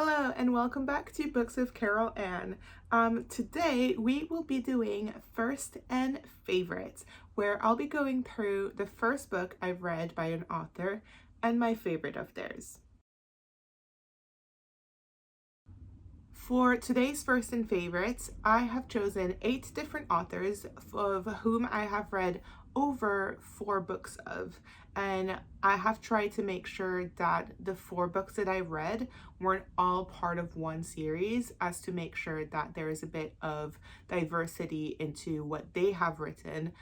Hello and welcome back to Books of Carol Ann. Today we will be doing First and Favorites, where I'll be going through the first book I've read by an author and my favorite of theirs. For today's First and Favorites, I have chosen 8 different authors of whom I have read over 4 books of, and I have tried to make sure that the 4 books that I read weren't all part of one series, as to make sure that there is a bit of diversity into what they have written,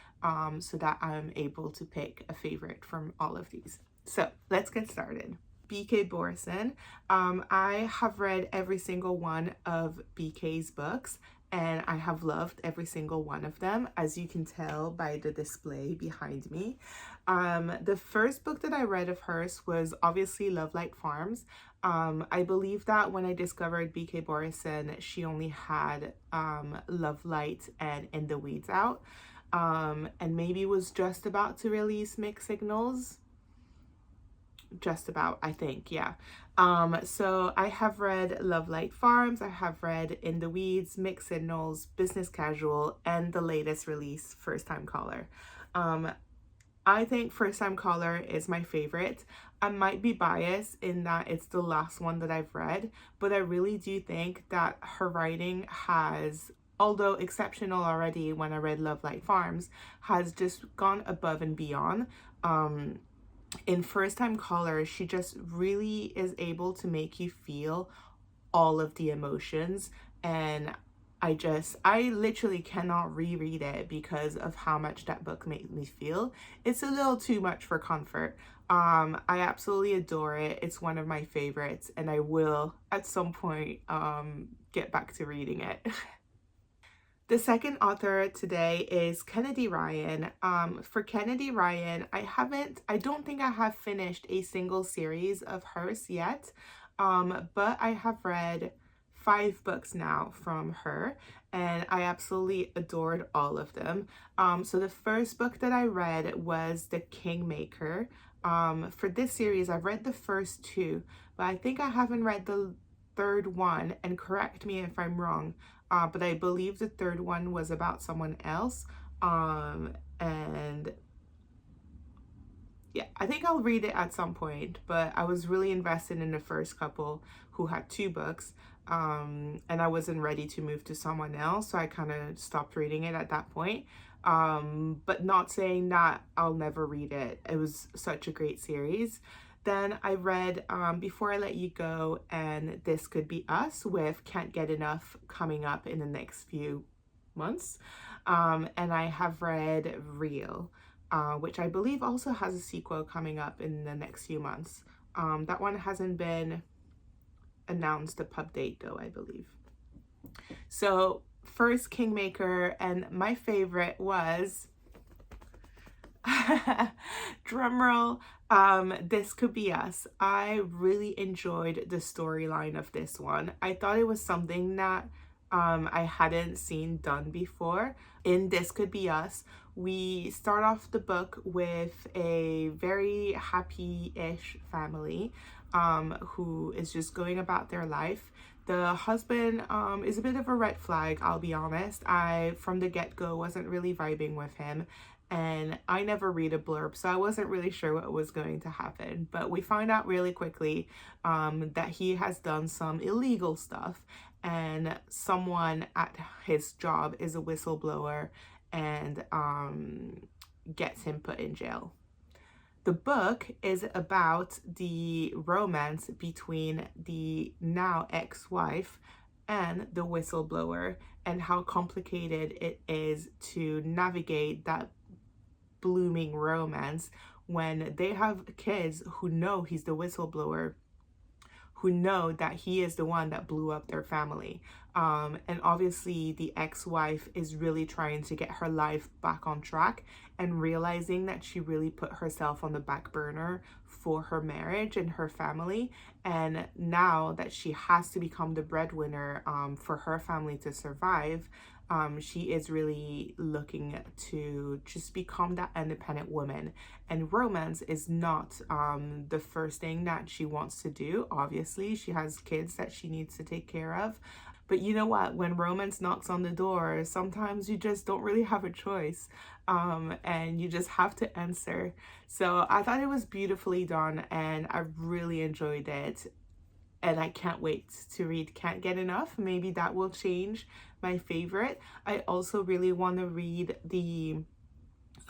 so that I'm able to pick a favorite from all of these. So let's get started. B.K. Borison. I have read every single one of BK's books, and I have loved every single one of them, as you can tell by the display behind me. The first book that I read of hers was obviously Love Light Farms. I believe that when I discovered B.K. Borison, she only had Love Light and In the Weeds out, and maybe was just about to release Mixed Signals. Just about, I think, yeah. So I have read Love Light Farms, I have read In the Weeds, Mixed Signals, Business Casual, and the latest release, First Time Caller. I think First Time Caller is my favorite. I might be biased in that it's the last one that I've read, but I really do think that her writing has, although exceptional already when I read Love Light Farms, has just gone above and beyond. In First Time Caller, she just really is able to make you feel all of the emotions, and I literally cannot reread it because of how much that book made me feel. It's a little too much for comfort. I absolutely adore it. It's one of my favorites, and I will at some point get back to reading it. The second author today is Kennedy Ryan. For Kennedy Ryan, I don't think I have finished a single series of hers yet, but I have read 5 books now from her, and I absolutely adored all of them. So the first book that I read was The Kingmaker. For this series, I've read the first 2, but I think I haven't read the third one, and correct me if I'm wrong. But I believe the third one was about someone else. And yeah, I think I'll read it at some point, but I was really invested in the first couple who had 2 books. And I wasn't ready to move to someone else, so I kind of stopped reading it at that point. But not saying that I'll never read it. It was such a great series. Then I read Before I Let You Go and This Could Be Us, with Can't Get Enough coming up in the next few months. And I have read Real, which I believe also has a sequel coming up in the next few months. That one hasn't been announced, a pub date though, I believe. So first, Kingmaker, and my favorite was drumroll, This Could Be Us. I really enjoyed the storyline of this one. I thought it was something that I hadn't seen done before. In This Could Be Us, we start off the book with a very happy-ish family who is just going about their life. The husband is a bit of a red flag, I'll be honest. I, from the get-go, wasn't really vibing with him, and I never read a blurb, so I wasn't really sure what was going to happen. But we find out really quickly that he has done some illegal stuff, and someone at his job is a whistleblower and gets him put in jail. The book is about the romance between the now ex-wife and the whistleblower, and how complicated it is to navigate that blooming romance when they have kids who know he's the whistleblower, who know that he is the one that blew up their family. And obviously the ex-wife is really trying to get her life back on track, and realizing that she really put herself on the back burner for her marriage and her family. And now that she has to become the breadwinner for her family to survive, She is really looking to just become that independent woman, and romance is not the first thing that she wants to do. Obviously, she has kids that she needs to take care of. But you know what? When romance knocks on the door, sometimes you just don't really have a choice, and you just have to answer. So I thought it was beautifully done, and I really enjoyed it. And I can't wait to read Can't Get Enough. Maybe that will change my favorite. I also really want to read the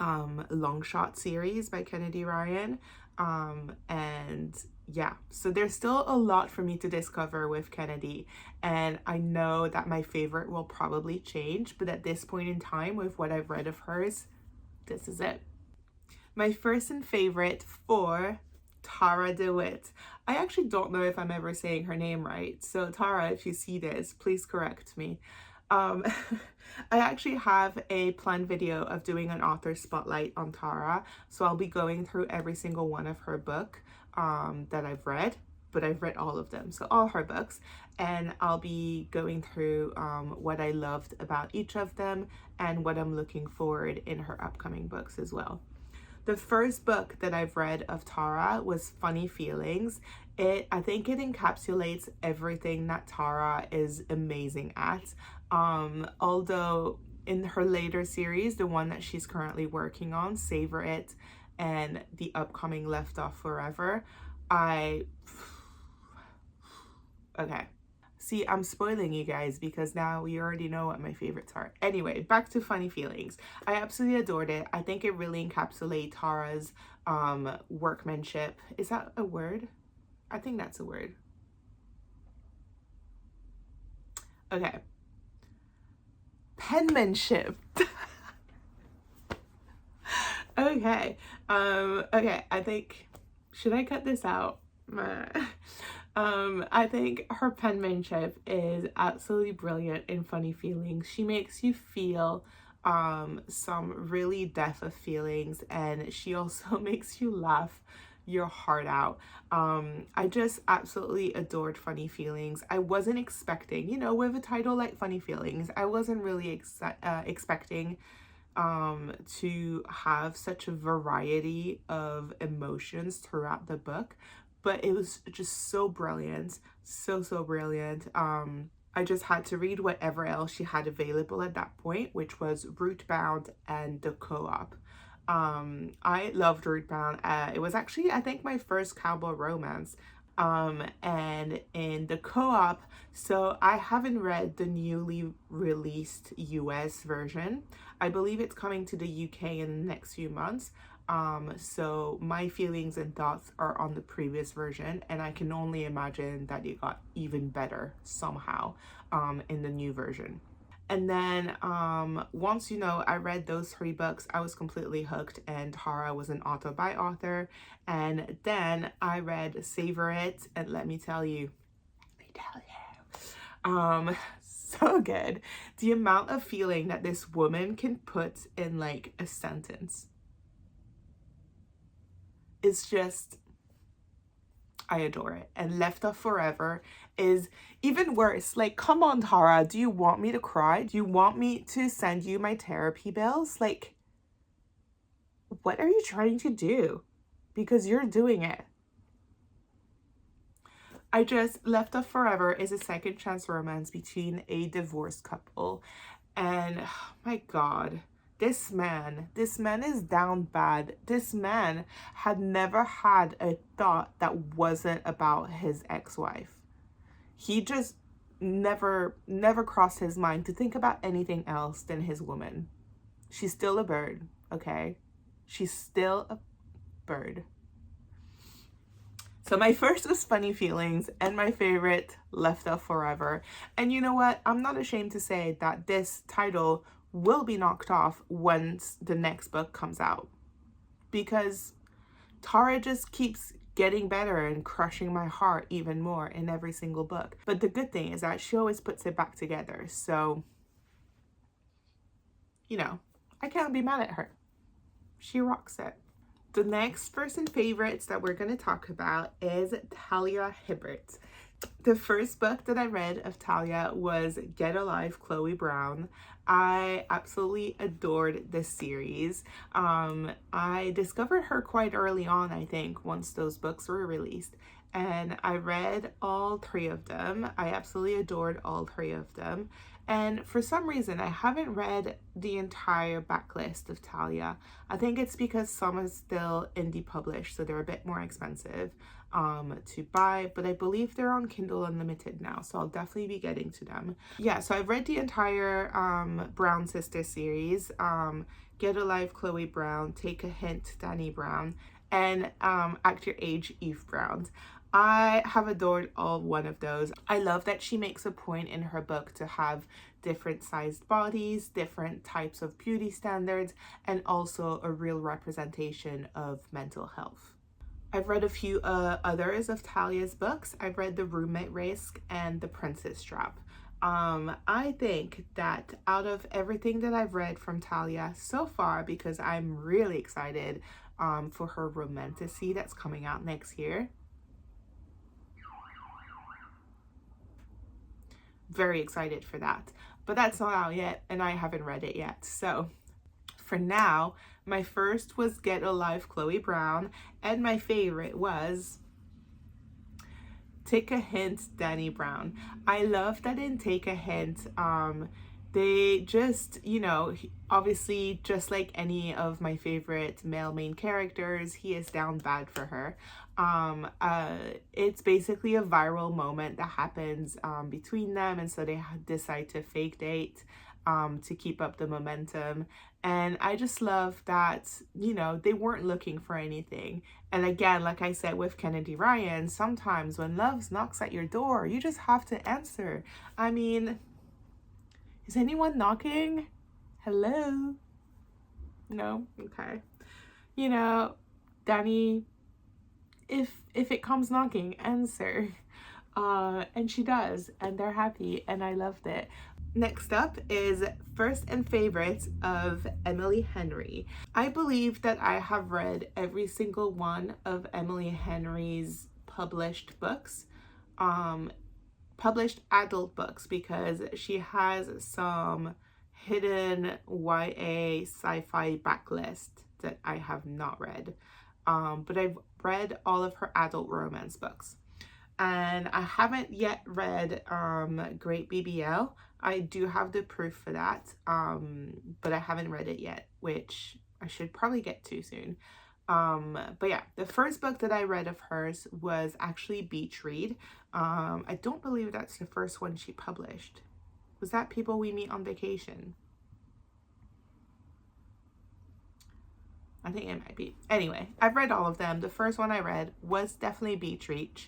Long Shot series by Kennedy Ryan. And yeah, so there's still a lot for me to discover with Kennedy, and I know that my favorite will probably change, but at this point in time, with what I've read of hers, this is it. My first and favorite for Tarah Dewitt. I actually don't know if I'm ever saying her name right, so Tara, if you see this, please correct me. Um, I actually have a planned video of doing an author spotlight on Tara, so I'll be going through every single one of her book that I've read, but I've read all of them, so all her books, and I'll be going through what I loved about each of them and what I'm looking forward in her upcoming books as well. The first book that I've read of Tara was Funny Feelings. I think it encapsulates everything that Tara is amazing at. Although in her later series, the one that she's currently working on, Savor It, and the upcoming Left Off Forever, okay. See, I'm spoiling you guys because now you already know what my favorites are. Anyway, back to Funny Feelings. I absolutely adored it. I think it really encapsulates Tara's workmanship. Is that a word? I think that's a word. Okay. Penmanship. Okay. Okay, I think, should I cut this out? I think her penmanship is absolutely brilliant in Funny Feelings. She makes you feel some really depth of feelings, and she also makes you laugh your heart out. I just absolutely adored Funny Feelings. I wasn't expecting, you know, with a title like Funny Feelings, I wasn't really expecting to have such a variety of emotions throughout the book, but it was just so brilliant, so brilliant. I just had to read whatever else she had available at that point, which was Rootbound and The Co-op. I loved Rootbound. It was actually, I think, my first cowboy romance. And in The Co-op, so I haven't read the newly released US version. I believe it's coming to the UK in the next few months. So my feelings and thoughts are on the previous version, and I can only imagine that it got even better somehow in the new version. And then once, you know, I read those 3 books, I was completely hooked, and Tara was an author by author. And then I read Savor It, and let me tell you, so good. The amount of feeling that this woman can put in like a sentence. It's just, I adore it. And Left Off Forever is even worse. Like, come on, Tara, do you want me to cry? Do you want me to send you my therapy bills? Like, what are you trying to do? Because you're doing it. Left Off Forever is a second chance romance between a divorced couple. And oh my God, this man is down bad. This man had never had a thought that wasn't about his ex-wife. He just never crossed his mind to think about anything else than his woman. She's still a bird, okay? She's still a bird. So my first was Funny Feelings, and my favorite, Left Off Forever. And you know what? I'm not ashamed to say that this title will be knocked off once the next book comes out, because Tara just keeps getting better and crushing my heart even more in every single book. But the good thing is that she always puts it back together. So, you know, I can't be mad at her. She rocks it. The next first and favorites that we're going to talk about is Talia Hibbert. The first book that I read of Talia was Get a Life, Chloe Brown. I absolutely adored this series. I discovered her quite early on, I think, once those books were released. And I read all three of them. I absolutely adored all three of them. And for some reason, I haven't read the entire backlist of Talia. I think it's because some is still indie published, so they're a bit more expensive to buy, but I believe they're on Kindle Unlimited now, so I'll definitely be getting to them. Yeah, so I've read the entire Brown Sister series, Get a Life, Chloe Brown, Take a Hint, Dani Brown, and Act Your Age, Eve Brown. I have adored all one of those. I love that she makes a point in her book to have different sized bodies, different types of beauty standards, and also a real representation of mental health. I've read a few others of Talia's books. I've read The Roommate Risk and The Princess Trap. I think that out of everything that I've read from Talia so far, because I'm really excited for her romantasy that's coming out next year. Very excited for that. But that's not out yet, and I haven't read it yet. So for now, my first was Get a Life, Chloe Brown, and my favorite was Take a Hint, Dani Brown. I love that in Take a Hint, they just, you know, obviously just like any of my favorite male main characters, he is down bad for her. It's basically a viral moment that happens between them, and so they decide to fake date to keep up the momentum. And I just love that, you know, they weren't looking for anything. And again, like I said with Kennedy Ryan, sometimes when love knocks at your door, you just have to answer. I mean, is anyone knocking? Hello? No? Okay. You know, Dani, if it comes knocking, answer. And she does, and they're happy, and I loved it. Next up is First and Favorites of Emily Henry. I believe that I have read every single one of Emily Henry's published books, published adult books, because she has some hidden YA sci-fi backlist that I have not read. But I've read all of her adult romance books. And I haven't yet read Great BBL. I do have the proof for that, but I haven't read it yet, which I should probably get to soon. But yeah, the first book that I read of hers was actually Beach Read. I don't believe that's the first one she published. Was that People We Meet on Vacation? I think it might be. Anyway, I've read all of them. The first one I read was definitely Beach Read.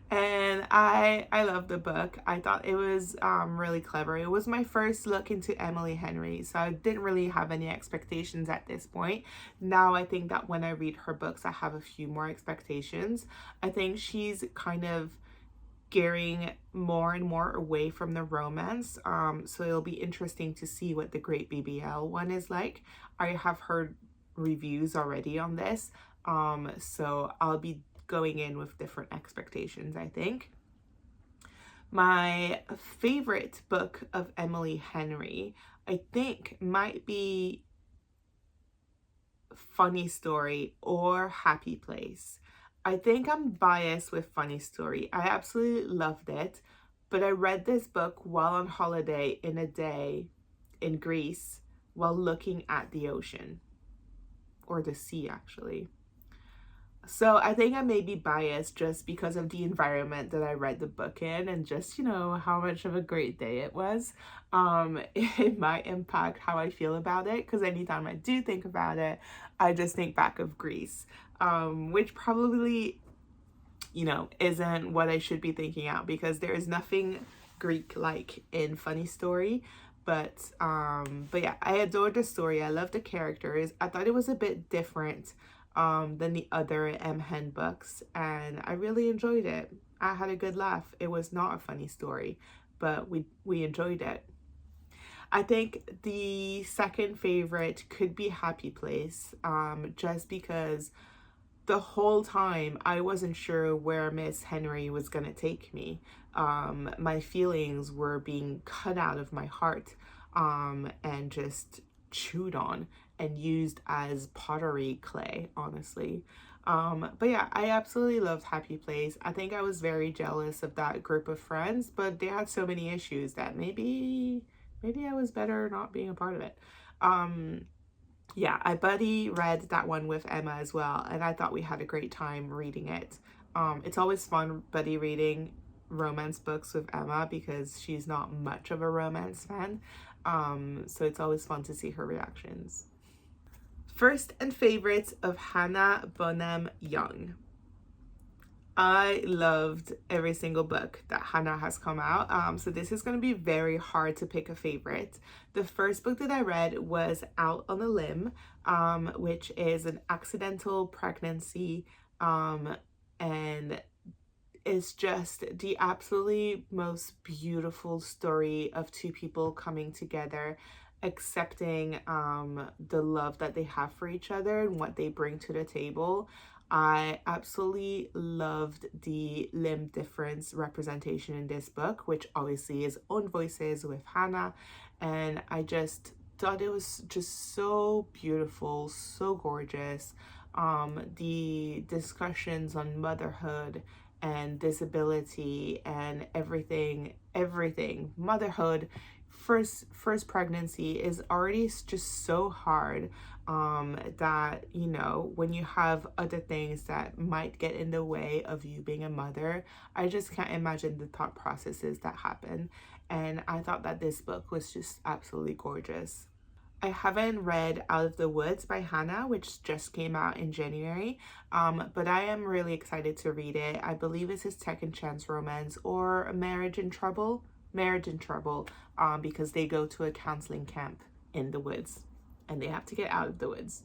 And I love the book. I thought it was really clever. It was my first look into Emily Henry, so I didn't really have any expectations at this point. Now I think that when I read her books, I have a few more expectations. I think she's kind of gearing more and more away from the romance, so it'll be interesting to see what the Great BBL one is like. I have heard reviews already on this, so I'll be going in with different expectations, I think. My favorite book of Emily Henry, I think, might be Funny Story or Happy Place. I think I'm biased with Funny Story. I absolutely loved it, but I read this book while on holiday in a day in Greece while looking at the ocean, or the sea actually. So I think I may be biased just because of the environment that I read the book in, and just, you know, how much of a great day it was. It might impact how I feel about it, because anytime I do think about it, I just think back of Greece, which probably, you know, isn't what I should be thinking out, because there is nothing Greek-like in Funny Story. But yeah, I adored the story. I love the characters. I thought it was a bit different than the other M. Hen books, and I really enjoyed it. I had a good laugh. It was not a funny story, but we enjoyed it. I think the second favorite could be Happy Place, just because the whole time I wasn't sure where Miss Henry was gonna take me. My feelings were being cut out of my heart, and just chewed on and used as pottery clay, honestly. But yeah, I absolutely loved Happy Place. I think I was very jealous of that group of friends, but they had so many issues that maybe I was better not being a part of it. Yeah, I buddy read that one with Emma as well, and I thought we had a great time reading it. It's always fun buddy reading romance books with Emma because she's not much of a romance fan. So it's always fun to see her reactions. First and favorites of Hannah Bonham Young. I loved every single book that Hannah has come out. So this is going to be very hard to pick a favorite. The first book that I read was Out on a Limb, which is an accidental pregnancy, and it's just the absolutely most beautiful story of two people coming together, accepting the love that they have for each other and what they bring to the table. I absolutely loved the limb difference representation in this book, which obviously is own voices with Hannah, and I just thought it was just so beautiful, so gorgeous. The discussions on motherhood and disability and everything motherhood, first pregnancy is already just so hard, that, you know, when you have other things that might get in the way of you being a mother, I just can't imagine the thought processes that happen. And I thought that this book was just absolutely gorgeous. I haven't read Out of the Woods by Hannah, which just came out in January, but I am really excited to read it. I believe it's his second chance romance, or Marriage in Trouble. Marriage in Trouble, because they go to a counseling camp in the woods and they have to get out of the woods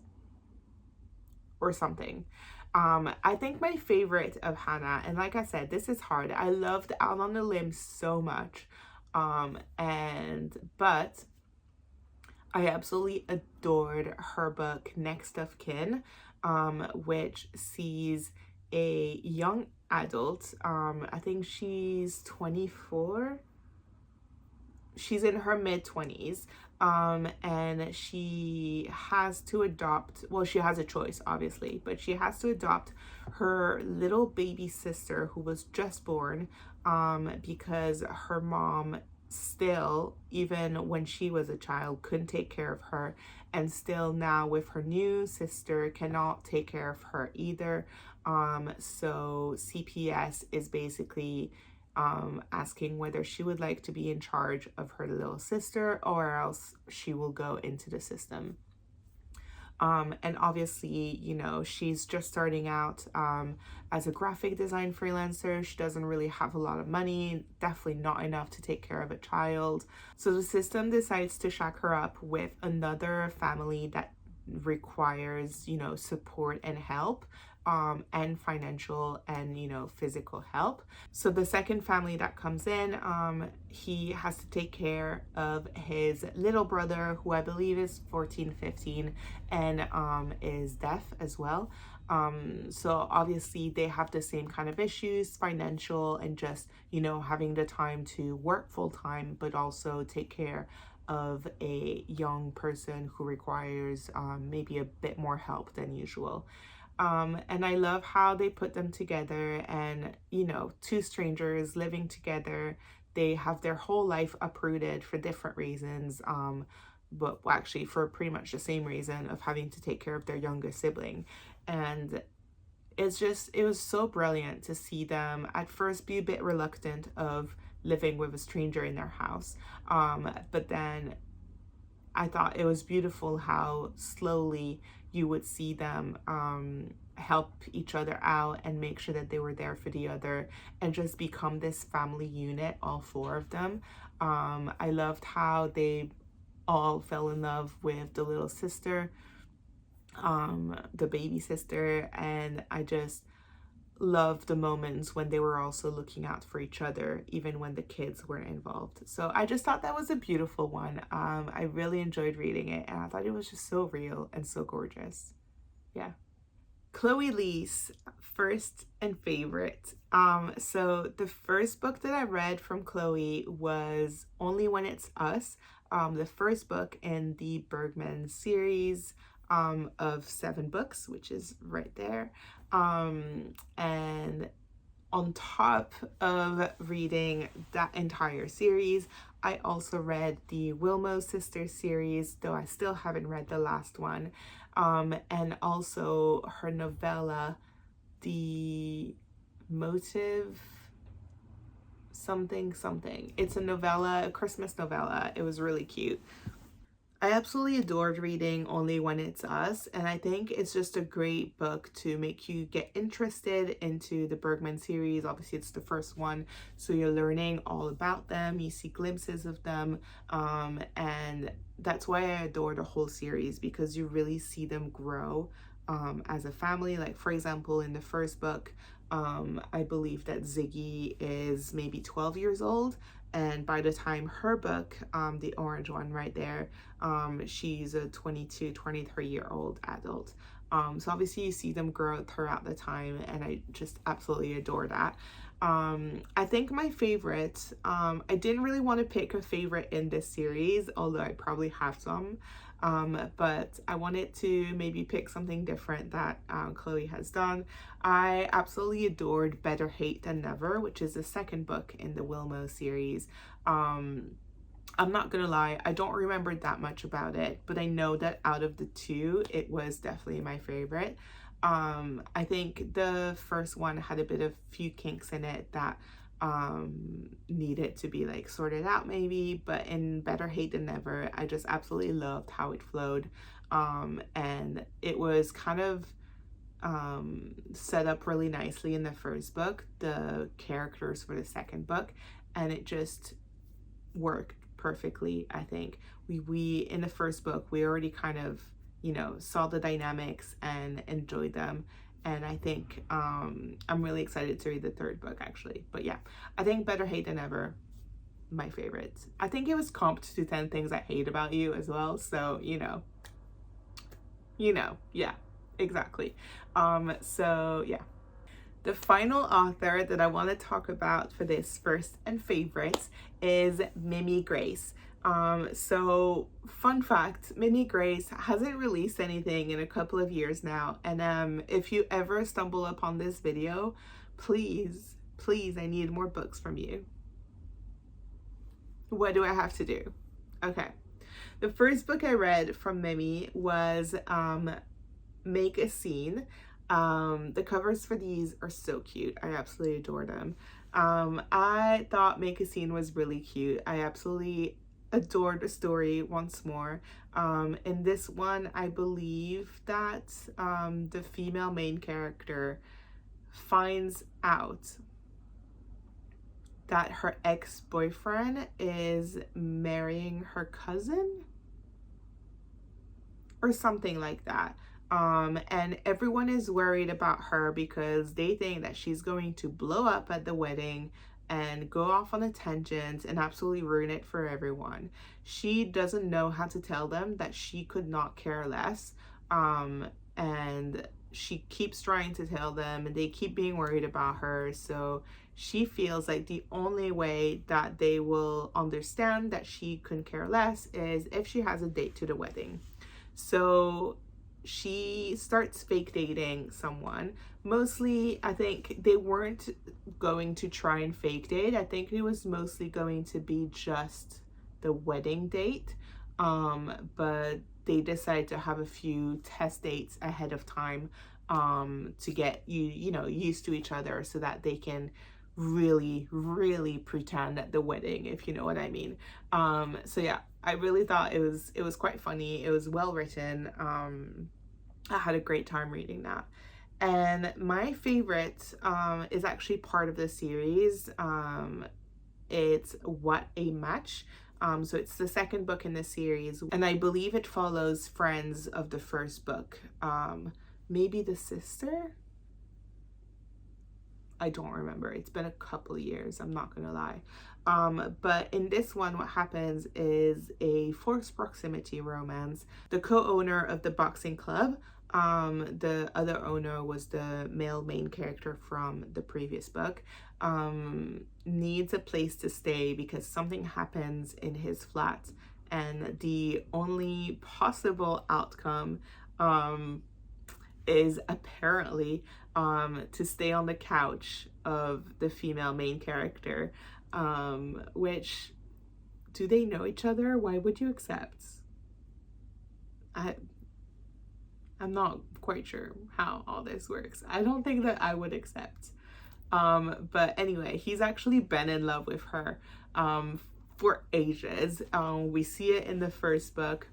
or something. I think my favorite of Hannah, and like I said, this is hard. I loved Out on the Limb so much, but I absolutely adored her book Next of Kin, which sees a young adult. I think she's 24. She's in her mid-20s, and she has to adopt, well, she has a choice, obviously, but she has to adopt her little baby sister who was just born, because her mom still, even when she was a child, couldn't take care of her, and still now with her new sister cannot take care of her either. So CPS is basically asking whether she would like to be in charge of her little sister, or else she will go into the system. And obviously, you know, she's just starting out as a graphic design freelancer. She doesn't really have a lot of money, definitely not enough to take care of a child. So the system decides to shack her up with another family that requires, you know, support and help, and financial and, you know, physical help. So the second family that comes in, he has to take care of his little brother, who I believe is 14, 15, and is deaf as well. So obviously they have the same kind of issues, financial, and just, you know, having the time to work full time, but also take care of a young person who requires maybe a bit more help than usual. And I love how they put them together, and, you know, two strangers living together, they have their whole life uprooted for different reasons, but actually for pretty much the same reason of having to take care of their younger sibling. And it was so brilliant to see them at first be a bit reluctant of living with a stranger in their house, but then I thought it was beautiful how slowly you would see them help each other out and make sure that they were there for the other, and just become this family unit, all four of them. I loved how they all fell in love with the little sister, the baby sister, and I just love the moments when they were also looking out for each other, even when the kids weren't involved. So I just thought that was a beautiful one. I really enjoyed reading it, and I thought it was just so real and so gorgeous. Yeah. Chloe Lee's first and favorite. So the first book that I read from Chloe was Only When It's Us, the first book in the Bergman series of 7 books, which is right there. And on top of reading that entire series, I also read the Wilmo Sisters series, though I still haven't read the last one, and also her novella, The Motive something something. It's a novella, a Christmas novella. It was really cute. I absolutely adored reading Only When It's Us, and I think it's just a great book to make you get interested into the Bergman series. Obviously, it's the first one, so you're learning all about them, you see glimpses of them, and that's why I adore the whole series, because you really see them grow as a family. Like, for example, in the first book, I believe that Ziggy is maybe 12 years old, and by the time her book, the orange one right there, she's a 22, 23-year-old adult. So obviously you see them grow throughout the time, and I just absolutely adore that. I think my favorite, I didn't really want to pick a favorite in this series, although I probably have some. But I wanted to maybe pick something different that Chloe has done. I absolutely adored Better Hate Than Never, which is the second book in the Wilmo series. I'm not gonna lie, I don't remember that much about it, but I know that out of the two, it was definitely my favorite. I think the first one had a bit of few kinks in it that needed to be like sorted out maybe, but in Better Hate Than Never, I just absolutely loved how it flowed, and it was kind of set up really nicely in the first book, the characters for the second book, and it just worked perfectly. I think we in the first book, we already kind of, you know, saw the dynamics and enjoyed them, and I think I'm really excited to read the third book actually. But yeah, I think Better Hate Than Ever, my favorite. I think it was comped to 10 Things I Hate About You as well, so you know, yeah, exactly. So yeah, the final author that I want to talk about for this first and favorites is Mimi Grace. So fun fact, Mimi Grace hasn't released anything in a couple of years now, and if you ever stumble upon this video, please, I need more books from you. What do I have to do? Okay. The first book I read from Mimi was Make a Scene. The covers for these are so cute. I absolutely adore them. I thought Make a Scene was really cute. I absolutely adored the story once more. In this one, I believe that the female main character finds out that her ex-boyfriend is marrying her cousin or something like that. And everyone is worried about her because they think that she's going to blow up at the wedding and go off on a tangent and absolutely ruin it for everyone. She doesn't know how to tell them that she could not care less. And she keeps trying to tell them, and they keep being worried about her. So she feels like the only way that they will understand that she couldn't care less is if she has a date to the wedding. So she starts fake dating someone. Mostly, I think they weren't going to try and fake date. I think it was mostly going to be just the wedding date. But they decided to have a few test dates ahead of time to get you know, used to each other so that they can really pretend at the wedding, if you know what I mean. So yeah, I really thought it was quite funny. It was well written. I had a great time reading that. And my favorite is actually part of the series. It's What a Match. So it's the second book in the series, and I believe it follows friends of the first book. Maybe the sister? I don't remember. It's been a couple of years, I'm not gonna lie. But in this one, what happens is a forced proximity romance. The co-owner of the boxing club The other owner was the male main character from the previous book, needs a place to stay because something happens in his flat, and the only possible outcome is apparently to stay on the couch of the female main character, which, do they know each other? Why would you accept? I'm not quite sure how all this works. I don't think that I would accept. But anyway, he's actually been in love with her for ages. We see it in the first book,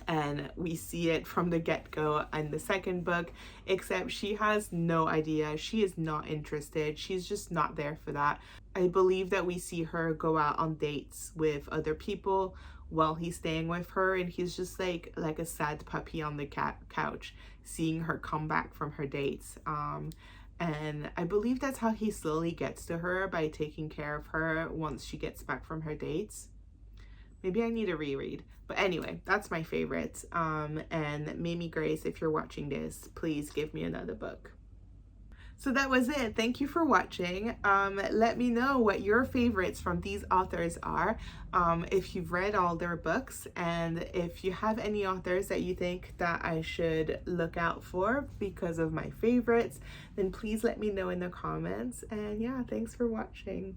and we see it from the get-go in the second book, except she has no idea. She is not interested. She's just not there for that. I believe that we see her go out on dates with other people while he's staying with her, and he's just like a sad puppy on the couch, seeing her come back from her dates. And I believe that's how he slowly gets to her, by taking care of her once she gets back from her dates. Maybe I need a reread. But anyway, that's my favorite. And Mamie Grace, if you're watching this, please give me another book. So that was it. Thank you for watching. Let me know what your favorites from these authors are, if you've read all their books, and if you have any authors that you think that I should look out for because of my favorites, then please let me know in the comments. And yeah, thanks for watching.